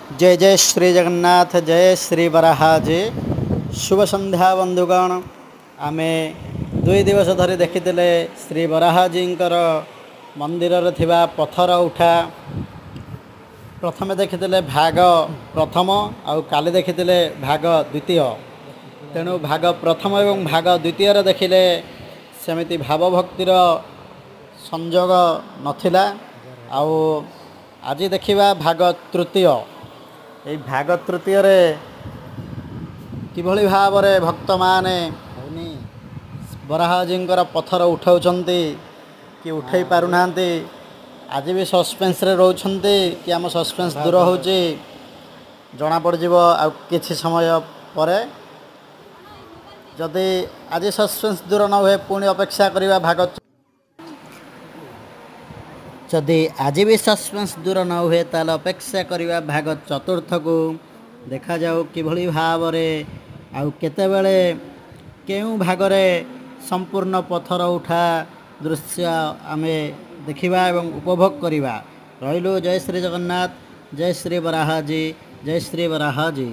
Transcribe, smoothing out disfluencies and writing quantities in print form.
जय जय श्री जगन्नाथ जय श्री वराहाजी। शुभ संध्या बंधुगण। आमे 2 दिवस धरी देखिले श्री वराहाजींकर मंदिर थिबा पत्थर उठा। प्रथमे देखिले भाग प्रथम आउ काली देखिले भाग द्वितीय। तेणु भाग प्रथम एवं भाग द्वितीय देखिले सेमिति भावभक्तिर संजोग नथिला। आउ आज देखिबा भाग तृतीय। এই ভাগ তৃতীୟରେ কিଭଳି ଭାବରେ ଭକ୍ତମାନେ ବରାହଜୀଙ୍କର ପଥର ଉଠାଉଛନ୍ତି କି ଉଠାଇ ପାରୁନାହାନ୍ତି। ଆଜି ବି ସସ୍ପେନ୍ସରେ ରହୁଛନ୍ତି କି ଆମ ସସ୍ପେନ୍ସ ଦୂର ହେଉଛି ଜଣାପଡ଼ିଯିବ ଆଉ କିଛି ସମୟ ପରେ। ଯଦି ଆଜି ସସ୍ପେନ୍ସ ଦୂର ନ ହୁଏ ପୁଣି ଅପେକ୍ଷା କରିବା ଭାଗ। जदि आज भी सस्पेंस दूर न हुए ताल अपेक्षा करवा भाग चतुर्थ को देखा जाऊ किभଳି भावरे आउ केतेबेले केउ भागरे संपूर्ण पत्थर उठा दृश्य आमे देखिबा एवं उपभोग करिबा। रहिलु जय श्री जगन्नाथ जय श्री वराहाजी जय श्री वराहाजी।